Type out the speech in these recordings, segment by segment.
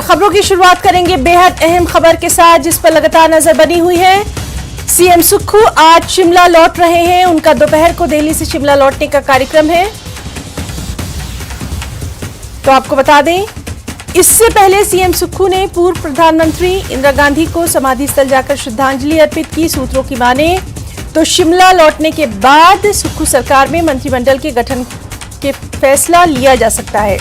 और खबरों की शुरुआत करेंगे बेहद अहम खबर के साथ, जिस पर लगातार नजर बनी हुई है। सीएम सुक्खू आज शिमला लौट रहे हैं। उनका दोपहर को दिल्ली से शिमला लौटने का कार्यक्रम है। तो आपको बता दें, इससे पहले सीएम सुक्खू ने पूर्व प्रधानमंत्री इंदिरा गांधी को समाधि स्थल जाकर श्रद्धांजलि अर्पित की। सूत्रों की माने तो शिमला लौटने के बाद सुक्खू सरकार में मंत्रिमंडल के गठन के फैसला लिया जा सकता है।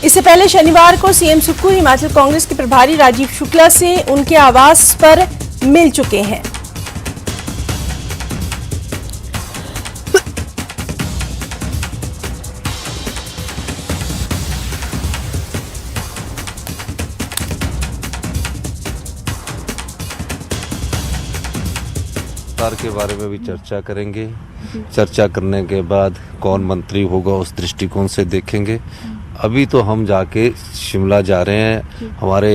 इससे पहले शनिवार को सीएम सुक्खू हिमाचल कांग्रेस के प्रभारी राजीव शुक्ला से उनके आवास पर मिल चुके हैं। के बारे में भी चर्चा करेंगे। चर्चा करने के बाद कौन मंत्री होगा उस दृष्टिकोण से देखेंगे। अभी तो हम जाके शिमला जा रहे हैं। हमारे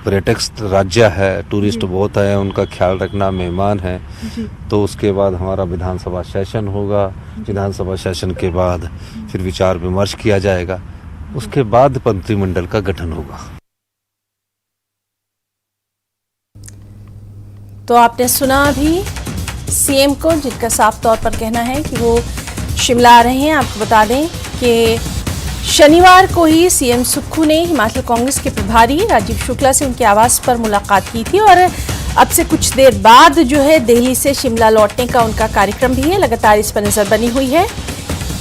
पर्यटक राज्य है, टूरिस्ट बहुत है, उनका ख्याल रखना, मेहमान है। तो उसके बाद हमारा विधानसभा सेशन होगा। विधानसभा सेशन के बाद फिर विचार विमर्श किया जाएगा। उसके बाद मंत्रिमंडल का गठन होगा। तो आपने सुना अभी सीएम को, जिनका साफ तौर पर कहना है कि वो शिमला आ रहे हैं। आपको बता दें कि शनिवार को ही सीएम सुक्खू ने हिमाचल कांग्रेस के प्रभारी राजीव शुक्ला से उनके आवास पर मुलाकात की थी और अब से कुछ देर बाद जो है दिल्ली से शिमला लौटने का उनका कार्यक्रम भी है। लगातार इस पर नजर बनी हुई है।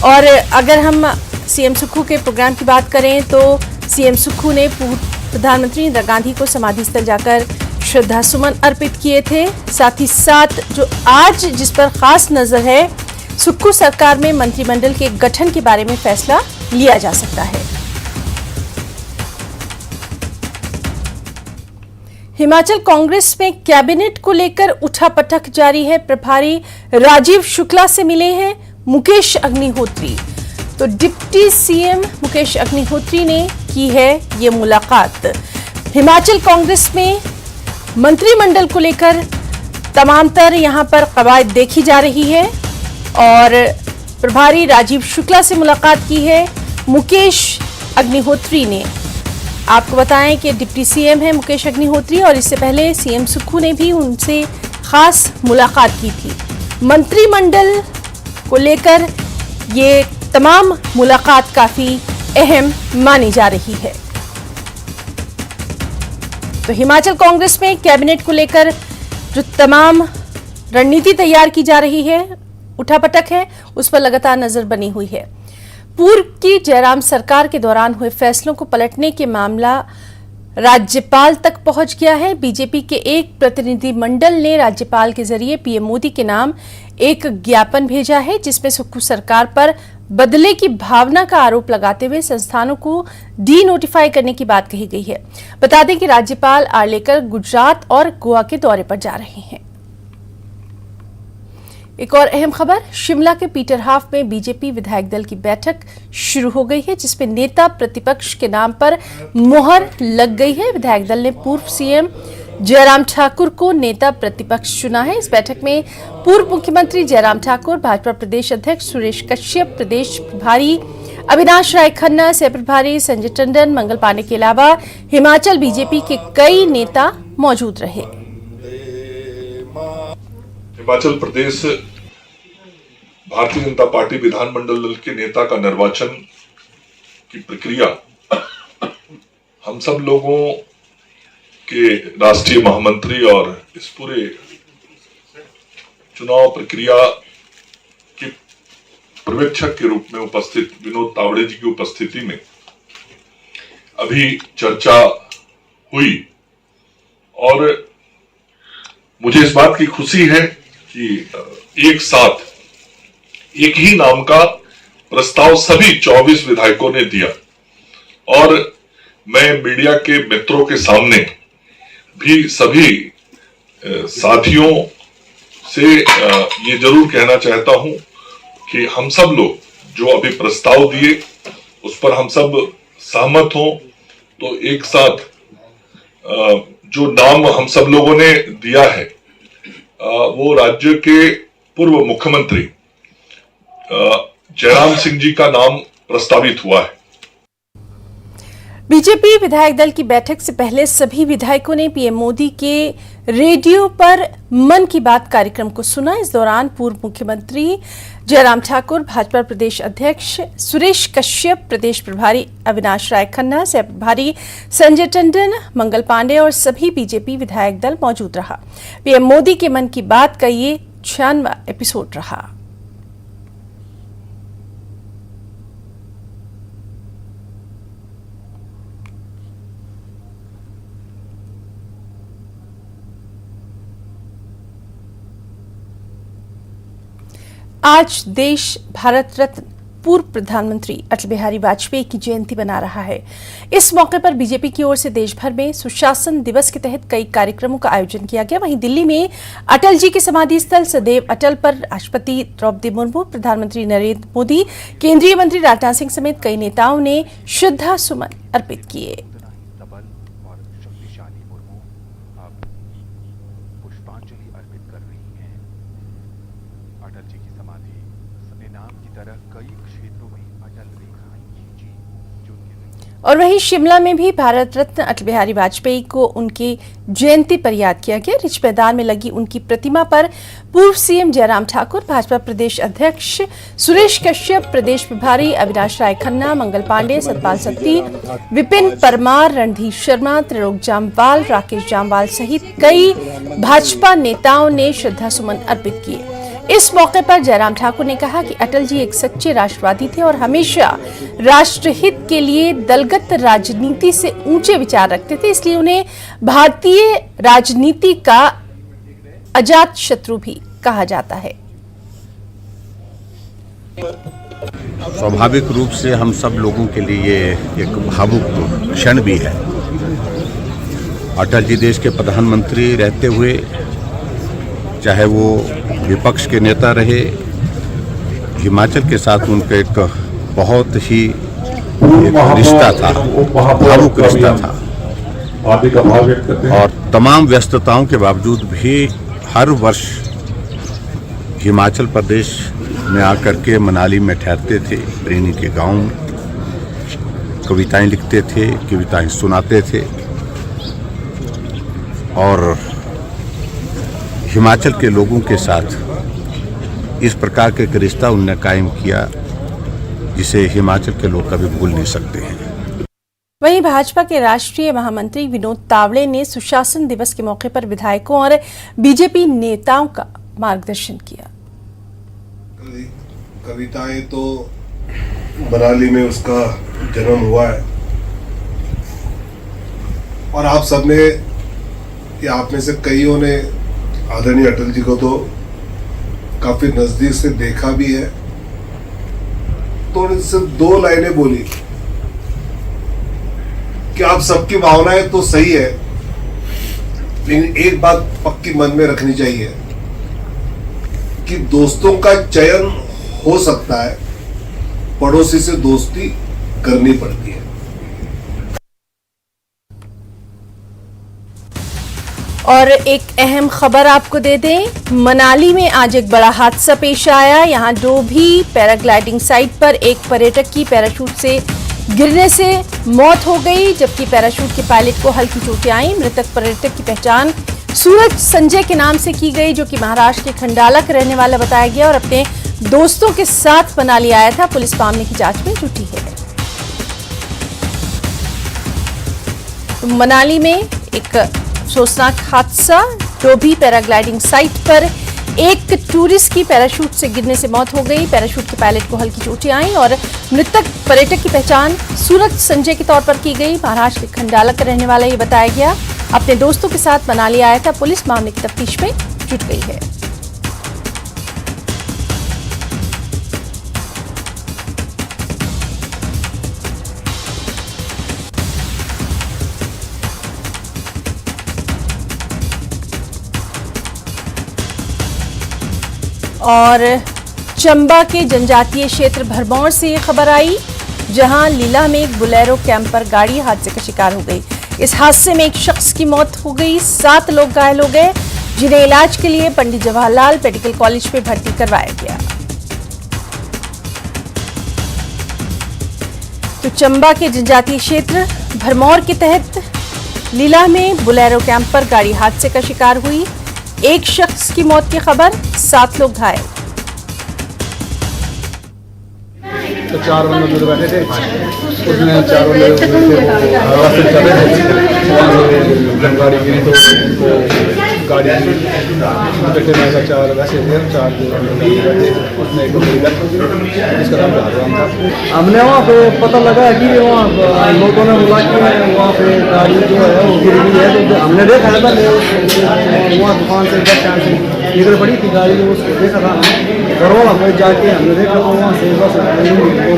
और अगर हम सीएम सुक्खू के प्रोग्राम की बात करें तो सीएम सुक्खू ने पूर्व प्रधानमंत्री इंदिरा गांधी को समाधि स्थल जाकर श्रद्धा सुमन अर्पित किए थे। साथ ही साथ जो आज जिस पर खास नजर है, सुक्खू सरकार में मंत्रिमंडल के गठन के बारे में फैसला लिया जा सकता है। हिमाचल कांग्रेस में कैबिनेट को लेकर उठापटक जारी है। प्रभारी राजीव शुक्ला से मिले हैं मुकेश अग्निहोत्री। तो डिप्टी सीएम मुकेश अग्निहोत्री ने की है ये मुलाकात। हिमाचल कांग्रेस में मंत्रिमंडल को लेकर तमाम तर यहां पर कवायद देखी जा रही है और प्रभारी राजीव शुक्ला से मुलाकात की है मुकेश अग्निहोत्री ने। आपको बताएं कि डिप्टी सीएम है मुकेश अग्निहोत्री और इससे पहले सीएम सुक्खू ने भी उनसे खास मुलाकात की थी। मंत्रिमंडल को लेकर ये तमाम मुलाकात काफी अहम मानी जा रही है। तो हिमाचल कांग्रेस में कैबिनेट को लेकर जो तमाम रणनीति तैयार की जा रही है, उठापटक है, उस पर लगातार नजर बनी हुई है। पूर्व की जयराम सरकार के दौरान हुए फैसलों को पलटने के मामला राज्यपाल तक पहुंच गया है। बीजेपी के एक प्रतिनिधिमंडल ने राज्यपाल के जरिए पीएम मोदी के नाम एक ज्ञापन भेजा है, जिसमें सुक्खू सरकार पर बदले की भावना का आरोप लगाते हुए संस्थानों को डी नोटिफाई करने की बात कही गई है। बता दें कि राज्यपाल आर लेकर गुजरात और गोवा के दौरे पर जा रहे हैं। एक और अहम खबर, शिमला के पीटर हाफ में बीजेपी विधायक दल की बैठक शुरू हो गई है, जिसमें नेता प्रतिपक्ष के नाम पर मोहर लग गई है। विधायक दल ने पूर्व सीएम जयराम ठाकुर को नेता प्रतिपक्ष चुना है। इस बैठक में पूर्व मुख्यमंत्री जयराम ठाकुर, भाजपा प्रदेश अध्यक्ष सुरेश कश्यप, प्रदेश प्रभारी अविनाश राय खन्ना, सह प्रभारी संजय टंडन, मंगल पांडे के अलावा हिमाचल बीजेपी के कई नेता मौजूद रहे। हिमाचल प्रदेश भारतीय जनता पार्टी विधानमंडल दल के नेता का निर्वाचन की प्रक्रिया हम सब लोगों के राष्ट्रीय महामंत्री और इस पूरे चुनाव प्रक्रिया के पर्यवेक्षक के रूप में उपस्थित विनोद तावड़े जी की उपस्थिति में अभी चर्चा हुई और मुझे इस बात की खुशी है कि एक साथ एक ही नाम का प्रस्ताव सभी 24 विधायकों ने दिया और मैं मीडिया के मित्रों के सामने भी सभी साथियों से ये जरूर कहना चाहता हूं कि हम सब लोग जो अभी प्रस्ताव दिए उस पर हम सब सहमत हों। तो एक साथ जो नाम हम सब लोगों ने दिया है वो राज्य के पूर्व मुख्यमंत्री जयराम सिंह जी का नाम प्रस्तावित हुआ है। बीजेपी विधायक दल की बैठक से पहले सभी विधायकों ने पीएम मोदी के रेडियो पर मन की बात कार्यक्रम को सुना। इस दौरान पूर्व मुख्यमंत्री जयराम ठाकुर, भाजपा प्रदेश अध्यक्ष सुरेश कश्यप, प्रदेश प्रभारी अविनाश राय खन्ना, सह प्रभारी संजय टंडन, मंगल पांडे और सभी बीजेपी विधायक दल मौजूद रहा। पीएम मोदी के मन की बात का ये 96वां एपिसोड रहा। आज देश भारत रत्न पूर्व प्रधानमंत्री अटल बिहारी वाजपेयी की जयंती मना रहा है। इस मौके पर बीजेपी की ओर से देश भर में सुशासन दिवस के तहत कई कार्यक्रमों का आयोजन किया गया। वहीं दिल्ली में अटल जी के समाधि स्थल सदैव अटल पर राष्ट्रपति द्रौपदी मुर्मू, प्रधानमंत्री नरेंद्र मोदी, केंद्रीय मंत्री राजनाथ सिंह समेत कई नेताओं ने श्रद्धा सुमन अर्पित किए। अटल जी की समाधि नाम की तरह कई क्षेत्रों में अटल रेखाएं खींची जो और वहीं शिमला में भी भारत रत्न अटल बिहारी वाजपेयी को उनकी जयंती पर याद किया गया। रिज मैदान में लगी उनकी प्रतिमा पर पूर्व सीएम जयराम ठाकुर, भाजपा प्रदेश अध्यक्ष सुरेश कश्यप, प्रदेश प्रभारी अविनाश राय खन्ना, मंगल पांडे, सतपाल सत्ती, विपिन परमार, रणधीर शर्मा, त्रिलोक जामवाल, राकेश जामवाल सहित कई भाजपा नेताओं ने श्रद्धा सुमन अर्पित किए। इस मौके पर जयराम ठाकुर ने कहा कि अटल जी एक सच्चे राष्ट्रवादी थे और हमेशा राष्ट्रहित के लिए दलगत राजनीति से ऊंचे विचार रखते थे, इसलिए उन्हें भारतीय राजनीति का अजात शत्रु भी कहा जाता है। स्वाभाविक रूप से हम सब लोगों के लिए एक भावुक क्षण भी है। अटल जी देश के प्रधानमंत्री रहते हुए, चाहे वो विपक्ष के नेता रहे, हिमाचल के साथ उनका एक बहुत ही रिश्ता था, भावुक रिश्ता था। और तमाम व्यस्तताओं के बावजूद भी हर वर्ष हिमाचल प्रदेश में आकर के मनाली में ठहरते थे, प्रेनी के गांव में कविताएं लिखते थे, कविताएं सुनाते थे और हिमाचल के लोगों के साथ इस प्रकार के एक रिश्ता उन्होंने कायम किया जिसे हिमाचल के लोग कभी भूल नहीं सकते हैं। वहीं भाजपा के राष्ट्रीय महामंत्री विनोद तावड़े ने सुशासन दिवस के मौके पर विधायकों और बीजेपी नेताओं का मार्गदर्शन किया। कविताएं तो मनाली में उसका जन्म हुआ है और आप सबने या आप में से कईयों ने आदरणीय अटल जी को तो काफी नजदीक से देखा भी है। तो उन्होंने सिर्फ 2 लाइनें बोली कि आप सबकी भावनाएं तो सही है, लेकिन एक बात पक्की मन में रखनी चाहिए कि दोस्तों का चयन हो सकता है, पड़ोसी से दोस्ती करनी पड़ती है। और एक अहम खबर आपको दे दें, मनाली में आज एक बड़ा हादसा पेश आया। यहां डोभी पैराग्लाइडिंग साइट पर एक पर्यटक की पैराशूट से गिरने से मौत हो गई, जबकि पैराशूट के पायलट को हल्की चोटें आईं। मृतक पर्यटक की पहचान सूरज संजय के नाम से की गई, जो कि महाराष्ट्र के खंडाला का रहने वाला बताया गया और अपने दोस्तों के साथ मनाली आया था। पुलिस मामले की जांच में जुटी है। तो मनाली में एक अफसोसनाक हादसा, डोभी पैराग्लाइडिंग साइट पर एक टूरिस्ट की पैराशूट से गिरने से मौत हो गई। पैराशूट के पायलट को हल्की चोटें आईं और मृतक पर्यटक की पहचान सूरज संजय के तौर पर की गई। महाराष्ट्र के खंडाला का रहने वाला ये बताया गया, अपने दोस्तों के साथ मनाली आया था। पुलिस मामले की तफ्तीश में जुट गई है। और चंबा के जनजातीय क्षेत्र भरमौर से ये खबर आई, जहां लीला में एक बोलेरो कैंपर गाड़ी हादसे का शिकार हो गई। इस हादसे में एक शख्स की मौत हो गई, 7 लोग घायल हो गए, जिन्हें इलाज के लिए पंडित जवाहरलाल मेडिकल कॉलेज में भर्ती करवाया गया। तो चंबा के जनजातीय क्षेत्र भरमौर के तहत लीला में बोलेरो कैंपर गाड़ी हादसे का शिकार हुई। एक शख्स की मौत की खबर, 7 लोग घायल। तो 4 बंदे दूर बैठे थे, उसमें 4 बंदे रास्ते चल रहे थे, वहाँ से गाड़ी गिरी तो गाड़ी बैठे में 4 वैसे थे, 4 बैठे, उसमें एक जिसका नाम राम था। हमने वहाँ पे पता लगा कि वहाँ लोगों ने बोला कि वहाँ पे गाड़ी जो है वो गिर गई है, तो हमने देखा था वहाँ दुकान से 10 टाइम से निकल पड़ी थी गाड़ी, उसको देखा था घर वाला कोई जाके हमने देखा तो वहाँ से बस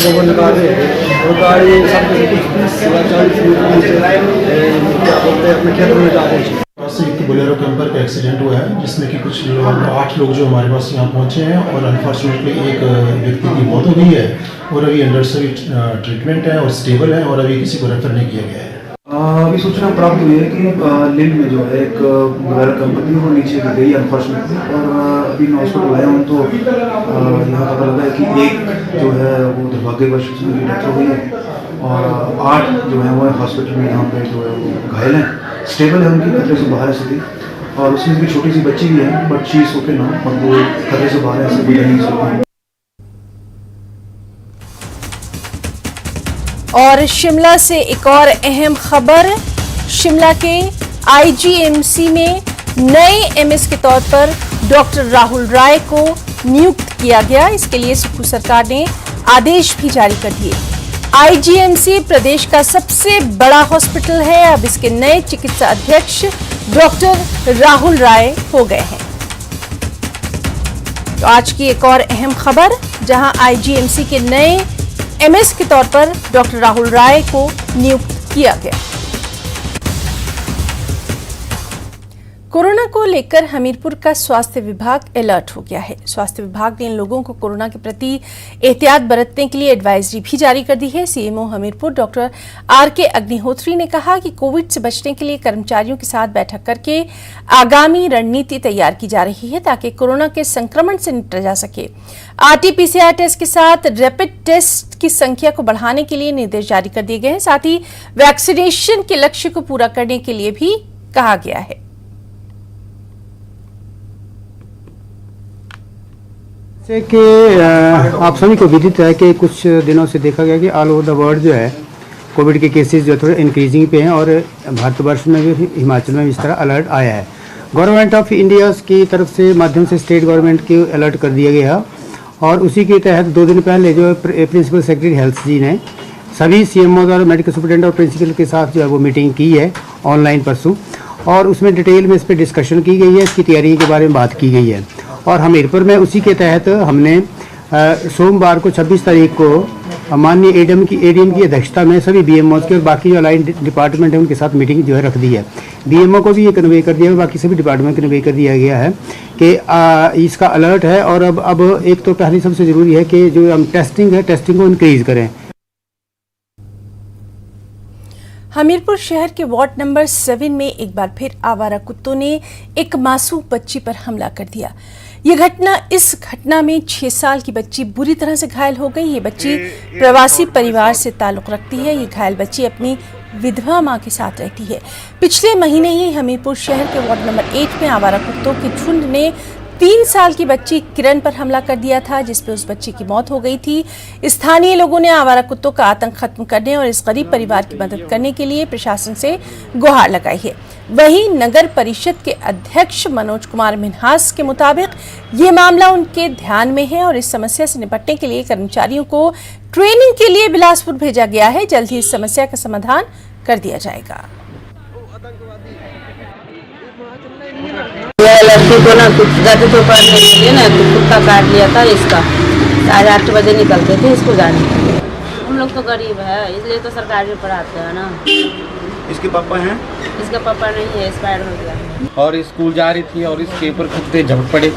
लोगों निकाल रहे थे और गाड़ी सब कुछ 30-40 क्या बोलते हैं अपने खेत में जा पहुँची। एक बोलेरो कैंपर का एक्सीडेंट हुआ है जिसमें कि कुछ 8 लोग जो हमारे पास यहाँ पहुँचे हैं और अनफॉर्चुनेटली एक व्यक्ति की मौत हो गई है और अभी अंडर सभी ट्रीटमेंट है और स्टेबल है और अभी किसी को रेफर नहीं किया गया है। अभी सूचना प्राप्त हुई है कि लिल में जो है एक बोलेरो कैंपर थी वो नीचे गिर गई अनफॉर्चुनेटली और अभी मैं हॉस्पिटल आया हूँ तो यहाँ पता लगा है कि एक जो है वो दुर्भाग्यवश उसमें डेथ हो गई है और 8 जो है वो हॉस्पिटल में यहाँ पे जो है वो घायल हैं, स्टेबल है, उनकी खतरे से बाहर स्थिति और उसमें भी छोटी सी बच्ची भी है but she is okay now और वो खतरे से बाहर है, ऐसे भी नहीं सकती। और शिमला से एक और अहम खबर, शिमला के आईजीएमसी में नए एमएस के तौर पर डॉक्टर राहुल राय को नियुक्त किया गया। इसके लिए सुप्रीम सरकार ने आदेश भी जारी कर दिए। आईजीएमसी प्रदेश का सबसे बड़ा हॉस्पिटल है। अब इसके नए चिकित्सा अध्यक्ष डॉक्टर राहुल राय हो गए हैं। तो आज की एक और अहम खबर, जहां आईजीएमसी के नए एमएस के तौर पर डॉक्टर राहुल राय को नियुक्त किया गया। कोरोना को लेकर हमीरपुर का स्वास्थ्य विभाग अलर्ट हो गया है। स्वास्थ्य विभाग ने इन लोगों को कोरोना के प्रति एहतियात बरतने के लिए एडवाइजरी भी जारी कर दी है। CMO Hamirpur doctor R K. Agnihotri ने कहा कि कोविड से बचने के लिए कर्मचारियों के साथ बैठक करके आगामी रणनीति तैयार की जा रही है ताकि कोरोना के संक्रमण से निपटा जा सके। आरटी-पीसीआर टेस्ट के साथ रैपिड टेस्ट की संख्या को बढ़ाने के लिए निर्देश जारी कर दिए गए हैं। साथ ही वैक्सीनेशन के लक्ष्य को पूरा करने के लिए भी कहा गया है। जैसे कि आप सभी को विदित है कि कुछ दिनों से देखा गया कि ऑल ओवर द वर्ल्ड जो है कोविड के केसेस जो थोड़े इंक्रीजिंग पे हैं और भारतवर्ष में भी, हिमाचल में भी इस तरह अलर्ट आया है। गवर्नमेंट ऑफ इंडिया की तरफ से माध्यम से स्टेट गवर्नमेंट की अलर्ट कर दिया गया और उसी के तहत 2 दिन पहले जो प्रिंसिपल सेक्रेटरी हेल्थ जी ने सभी सीएमओ और मेडिकल सुपरिटेंडेंट और प्रिंसिपल के साथ जो है वो मीटिंग की है ऑनलाइन परसों और उसमें डिटेल में इस पर डिस्कशन की गई है, इसकी तैयारी के बारे में बात की गई है। और हमीरपुर में उसी के तहत हमने सोमवार को 26 तारीख को माननीय एडीएम की अध्यक्षता में सभी बीएमओ के और बाकी जो अलाइन डिपार्टमेंट है उनके साथ मीटिंग जो है रख दी है। बीएमओ को भी ये कन्वे कर दिया है, बाकी सभी डिपार्टमेंट को कन्वे कर दिया गया है कि इसका अलर्ट है और अब एक तो पहली सबसे ज़रूरी है कि जो हम टेस्टिंग है टेस्टिंग को इंक्रीज करें। हमीरपुर शहर के वार्ड नंबर 7 में एक बार फिर आवारा कुत्तों ने एक मासूम बच्ची पर हमला कर दिया। इस घटना में 6 साल की बच्ची बुरी तरह से घायल हो गई। ये बच्ची प्रवासी परिवार से ताल्लुक रखती है। ये घायल बच्ची अपनी विधवा मां के साथ रहती है। पिछले महीने ही हमीरपुर शहर के वार्ड नंबर 8 में आवारा कुत्तों के झुंड ने 3 साल की बच्ची किरण पर हमला कर दिया था, जिसपे उस बच्ची की मौत हो गई थी। स्थानीय लोगों ने आवारा कुत्तों का आतंक खत्म करने और इस गरीब परिवार की मदद करने के लिए प्रशासन से गुहार लगाई है। वहीं नगर परिषद के अध्यक्ष मनोज कुमार मिन्हास के मुताबिक ये मामला उनके ध्यान में है और इस समस्या से निपटने के लिए कर्मचारियों को ट्रेनिंग के लिए बिलासपुर भेजा गया है। जल्द ही इस समस्या का समाधान कर दिया जाएगा। लड़की को ना कुछ जाते तो पढ़ने के लिए ना तो कुत्ता काट लिया था इसका। 8:30 बजे निकलते थे इसको जाने के लिए। हम लोग तो गरीब है इसलिए तो सरकार में पढ़ाते हैं ना। इसके पापा हैं? इसका पापा नहीं है, एक्सपायर हो गया है। और स्कूल जा रही थी और इसके ऊपर कुत्ते झपट पड़े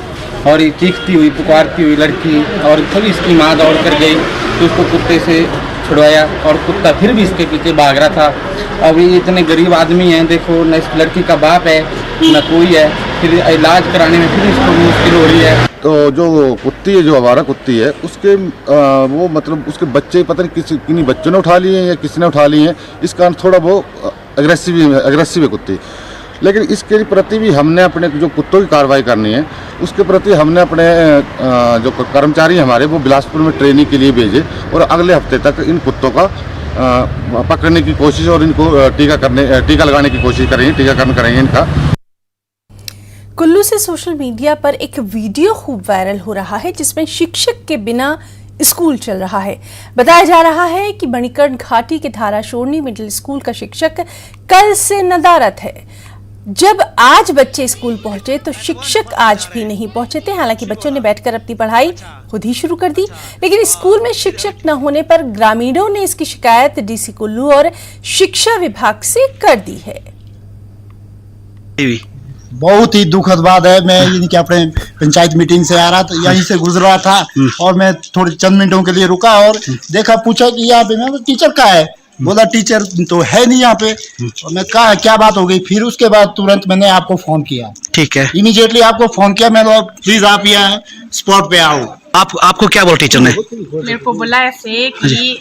और ये चीखती हुई पुकारती हुई लड़की और तभी इसकी माँ दौड़ कर गई तो उसको कुत्ते से छुड़वाया और कुत्ता फिर भी इसके पीछे भाग रहा था। अब ये इतने गरीब आदमी हैं, देखो न इस लड़की का बाप है न कोई है, फिर इलाज कराने में फिर इसको मुश्किल हो रही है। तो जो कुत्ती है, जो आवारा कुत्ती है, उसके वो मतलब उसके बच्चे पता नहीं किन्हीं बच्चों ने उठा लिए हैं या किसी ने उठा लिए हैं। इस कारण थोड़ा वो अग्रेसिव है कुत्ती। लेकिन इसके प्रति भी हमने अपने जो कुत्तों की कार्रवाई करनी है, उसके प्रति हमने अपने जो कर्मचारी हमारे वो बिलासपुर में ट्रेनिंग के लिए भेजे और अगले हफ्ते तक इन कुत्तों का पकड़ने की कोशिश और इनको टीका लगाने की कोशिश करेंगे, टीकाकरण करेंगे इनका। कुल्लू से सोशल मीडिया पर एक वीडियो खूब वायरल हो रहा है जिसमें शिक्षक के बिना स्कूल चल रहा है। बताया जा रहा है कि मणिकर्ण घाटी के धारा शोरनी मिडिल स्कूल का शिक्षक कल से नदारत है। जब आज बच्चे स्कूल पहुंचे तो शिक्षक आज भी नहीं पहुंचे थे। हालांकि बच्चों ने बैठकर अपनी पढ़ाई खुद ही शुरू कर दी, लेकिन स्कूल में शिक्षक न होने पर ग्रामीणों ने इसकी शिकायत डीसी कुल्लू और शिक्षा विभाग से कर दी है। बहुत ही दुखद बात है। मैं इनके अपने पंचायत मीटिंग से आ रहा था, यहीं से गुजर रहा था और मैं थोड़े चंद मिनटों के लिए रुका और देखा, पूछा कि यहाँ पे मैं टीचर कहाँ है? बोला टीचर तो है नहीं यहाँ पे। और मैं कहा क्या बात हो गई? फिर उसके बाद तुरंत मैंने आपको फोन किया। ठीक है, इमीडिएटली आपको फोन किया मैंने, प्लीज आप यहाँ स्पॉट पे आओ। आपको क्या बोला टीचर ने? मेरे को बोला ऐसे कि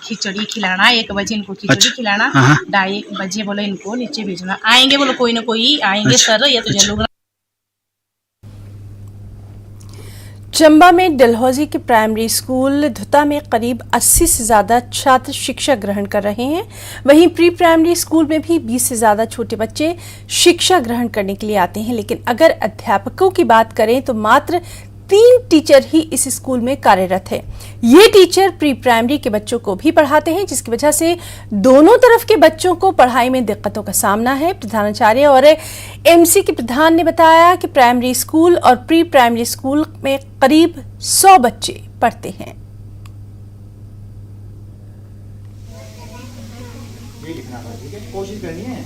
खिचड़ी खिलाना, 1 बजे इनको खिचड़ी खिलाना, 2:30 बजे बोला इनको नीचे भेजना। आएंगे बोलो, कोई ना कोई आएंगे सर, या तो लोग। चंबा में डलहौजी के प्राइमरी स्कूल धुता में करीब 80 से ज्यादा छात्र शिक्षा ग्रहण कर रहे हैं। वहीं प्री प्राइमरी स्कूल में भी 20 से ज्यादा छोटे बच्चे शिक्षा ग्रहण करने के लिए आते हैं। लेकिन अगर अध्यापकों की बात करें तो मात्र 3 टीचर ही इस स्कूल में कार्यरत है। ये टीचर प्री प्राइमरी के बच्चों को भी पढ़ाते हैं, जिसकी वजह से दोनों तरफ के बच्चों को पढ़ाई में दिक्कतों का सामना है। प्रधानाचार्य और एमसी के प्रधान ने बताया कि प्राइमरी स्कूल और प्री प्राइमरी स्कूल में करीब 100 बच्चे पढ़ते हैं। कोशिश करनी है।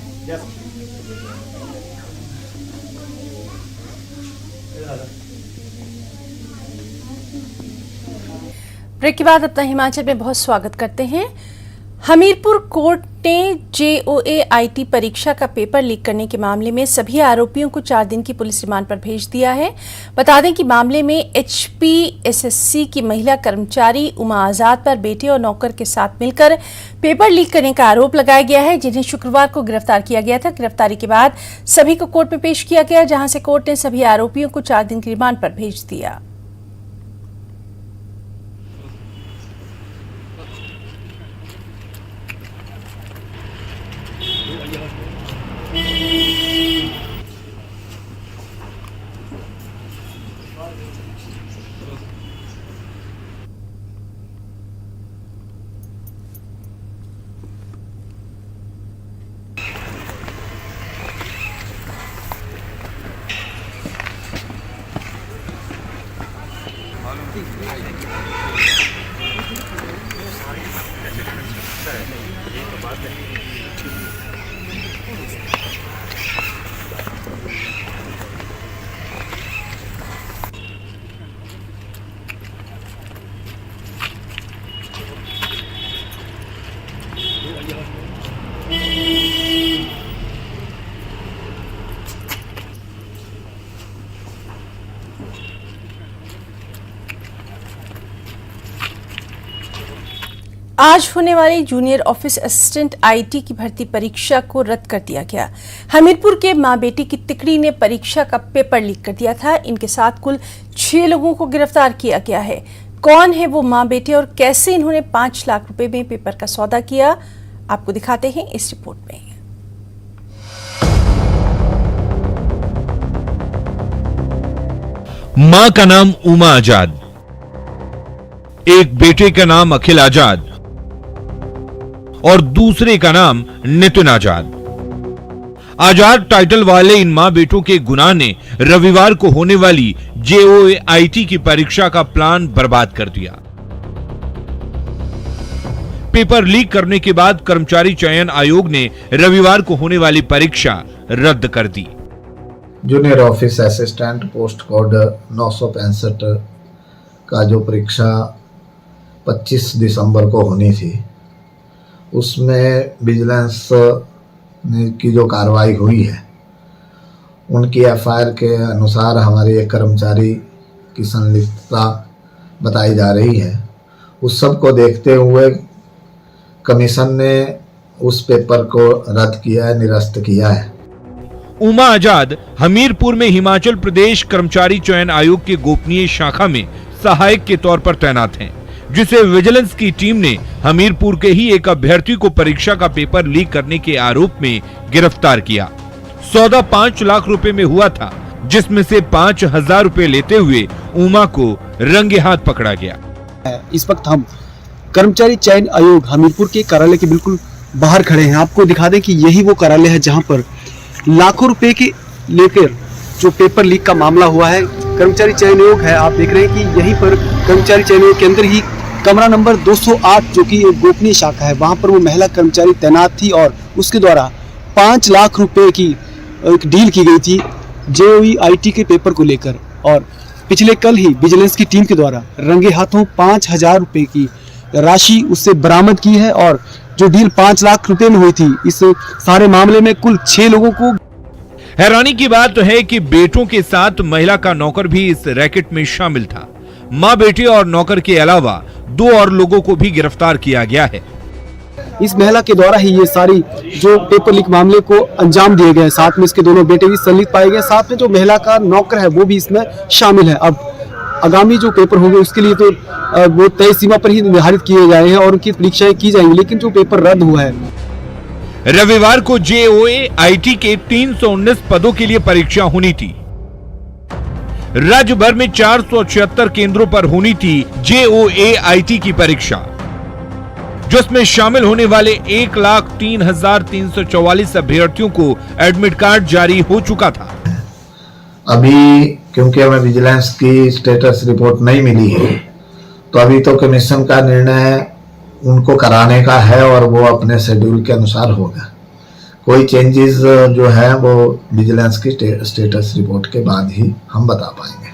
ब्रेक के बाद अपना हिमाचल में बहुत स्वागत करते हैं। हमीरपुर कोर्ट ने JOA IT परीक्षा का पेपर लीक करने के मामले में सभी आरोपियों को 4 दिन की पुलिस रिमांड पर भेज दिया है। बता दें कि मामले में HPSSC की महिला कर्मचारी उमा आजाद पर बेटे और नौकर के साथ मिलकर पेपर लीक करने का आरोप लगाया गया है, जिन्हें शुक्रवार को गिरफ्तार किया गया था। गिरफ्तारी के बाद सभी को कोर्ट में पेश किया गया, जहां से कोर्ट ने सभी आरोपियों को 4 दिन की रिमांड पर भेज दिया। आज होने वाली जूनियर ऑफिस असिस्टेंट IT की भर्ती परीक्षा को रद्द कर दिया गया। हमीरपुर के मां बेटी की तिकड़ी ने परीक्षा का पेपर लीक कर दिया था। इनके साथ कुल 6 लोगों को गिरफ्तार किया गया है। कौन है वो मां बेटे और कैसे इन्होंने 5 लाख रुपए में पेपर का सौदा किया, आपको दिखाते हैं इस रिपोर्ट में। मां का नाम उमा आजाद, एक बेटे का नाम अखिल आजाद और दूसरे का नाम नितिन आजाद। आजाद टाइटल वाले इन मां बेटों के गुनाह ने रविवार को होने वाली JOA IT की परीक्षा का प्लान बर्बाद कर दिया। पेपर लीक करने के बाद कर्मचारी चयन आयोग ने रविवार को होने वाली परीक्षा रद्द कर दी। Junior office assistant post code 965 का जो परीक्षा 25 दिसंबर को होनी थी, उसमें विजिलेंस की जो कार्रवाई हुई है उनकी एफआईआर के अनुसार हमारे एक कर्मचारी की संलिप्तता बताई जा रही है। उस सब को देखते हुए कमीशन ने उस पेपर को रद्द किया है, निरस्त किया है। उमा आजाद हमीरपुर में हिमाचल प्रदेश कर्मचारी चयन आयोग के गोपनीय शाखा में सहायक के तौर पर तैनात हैं, जिसे विजिलेंस की टीम ने हमीरपुर के ही एक अभ्यर्थी को परीक्षा का पेपर लीक करने के आरोप में गिरफ्तार किया। सौदा 5 लाख रुपए में हुआ था, जिसमें से 5,000 रुपए लेते हुए उमा को रंगे हाथ पकड़ा गया। इस वक्त हम कर्मचारी चयन आयोग हमीरपुर के कार्यालय के बिल्कुल बाहर खड़े हैं। आपको दिखा दें कि यही वो कार्यालय है जहां पर लाखों रुपए के लेकर जो पेपर लीक का मामला हुआ है। कर्मचारी चयन आयोग है, आप देख रहे हैं कि यहीं पर कर्मचारी चयन आयोग के अंदर ही कमरा नंबर 208 जो कि एक गोपनीय शाखा है, वहां पर वो महिला कर्मचारी तैनात थी और उसके द्वारा 5 लाख रुपए की एक डील की गई थी JOE IT के पेपर को लेकर। और पिछले कल ही विजिलेंस की टीम के द्वारा रंगे हाथों 5,000 रुपए की राशि उससे बरामद की है और जो डील 5 लाख रुपए में हुई थी, इस सारे मामले में कुल 6 लोगों को। हैरानी की बात तो है कि बेटों के साथ महिला का नौकर भी इस रैकेट में शामिल था। मां, बेटे और नौकर के अलावा 2 और लोगों को भी गिरफ्तार किया गया है। इस महिला के द्वारा ही ये सारी जो पेपर लीक मामले को अंजाम दिए गए। साथ में इसके दोनों बेटे भी संलिप्त पाए गए। साथ में जो महिला का नौकर है वो भी इसमें शामिल है। अब आगामी जो पेपर होंगे उसके लिए तो वो तय सीमा पर ही निर्धारित किए गए हैं और उनकी परीक्षाएं की जाएंगी, लेकिन जो पेपर रद्द हुआ है। रविवार को JOA IT के 319 पदों के लिए परीक्षा होनी थी। राज्य भर में 476 केंद्रों पर होनी थी JOA IT की परीक्षा, जिसमें शामिल होने वाले 1,03,344 अभ्यर्थियों को एडमिट कार्ड जारी हो चुका था। अभी क्योंकि हमें विजिलेंस की स्टेटस रिपोर्ट नहीं मिली है, तो अभी तो कमीशन का निर्णय उनको कराने का है और वो अपने शेड्यूल के अनुसार होगा। कोई चेंजेस जो है वो विजिलेंस की स्टेटस रिपोर्ट के बाद ही हम बता पाएंगे।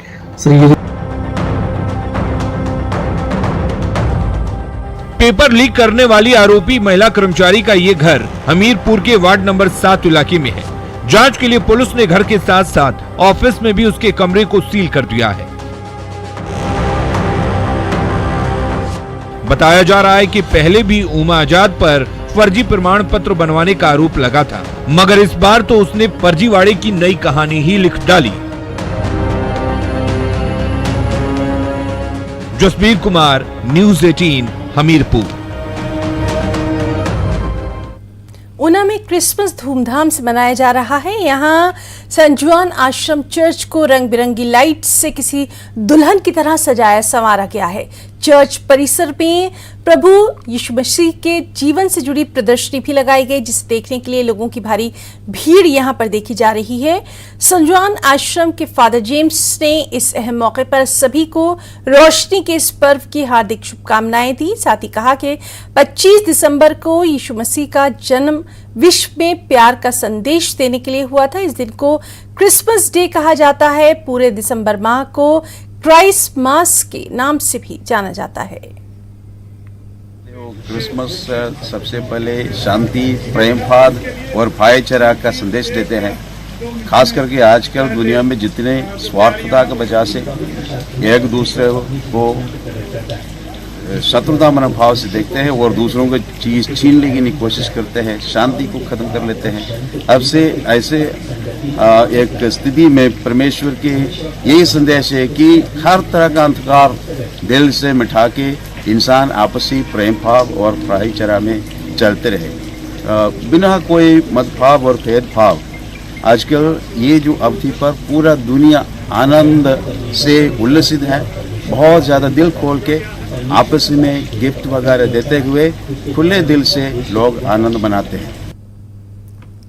पेपर लीक करने वाली आरोपी महिला कर्मचारी का ये घर हमीरपुर के वार्ड नंबर 7 इलाके में है। जांच के लिए पुलिस ने घर के साथ साथ ऑफिस में भी उसके कमरे को सील कर दिया है। बताया जा रहा है कि पहले भी उमा आजाद पर फर्जी प्रमाण पत्र बनवाने का आरोप लगा था, मगर इस बार तो उसने फर्जीवाड़े की नई कहानी ही लिख डाली। जसबीर कुमार, न्यूज़ 18 हमीरपुर। ऊना में क्रिसमस धूमधाम से मनाया जा रहा है। यहाँ सेंट जॉन आश्रम चर्च को रंग बिरंगी लाइट से किसी दुल्हन की तरह सजाया संवारा गया है। चर्च परिसर में प्रभु यीशु मसीह के जीवन से जुड़ी प्रदर्शनी भी लगाई गई, जिसे देखने के लिए लोगों की भारी भीड़ यहाँ पर देखी जा रही है। सेंट जॉन आश्रम के फादर जेम्स ने इस अहम मौके पर सभी को रोशनी के इस पर्व की हार्दिक शुभकामनाएं दी। साथ ही कहा कि 25 दिसंबर को यीशु मसीह का जन्म विश्व में प्यार का संदेश देने के लिए हुआ था। इस दिन को क्रिसमस डे कहा जाता है। पूरे दिसंबर माह को क्राइस्ट मास के नाम से भी जाना जाता है। क्रिसमस सबसे पहले शांति, प्रेम भाव और भाईचारा का संदेश देते हैं। खास करके आजकल दुनिया में जितने स्वार्थता की वजह से एक दूसरे को शत्रुता मनोभाव से देखते हैं और दूसरों को चीज छीन लेने की कोशिश करते हैं, शांति को खत्म कर लेते हैं। अब से ऐसे एक स्थिति में परमेश्वर के यही संदेश है कि हर तरह का अंधकार दिल से मिटा के इंसान आपसी प्रेम भाव और भाईचारा में चलते रहे, बिना कोई मतभाव और भेदभाव। आजकल ये जो अवधि पर पूरा दुनिया आनंद से उल्लसित है। बहुत ज़्यादा दिल खोल के आपस में गिफ्ट वगैरह देते हुए खुले दिल से लोग आनंद मनाते हैं।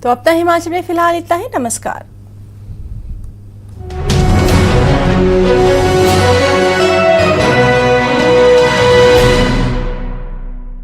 तो अब तक हिमाचल में फिलहाल इतना ही। नमस्कार।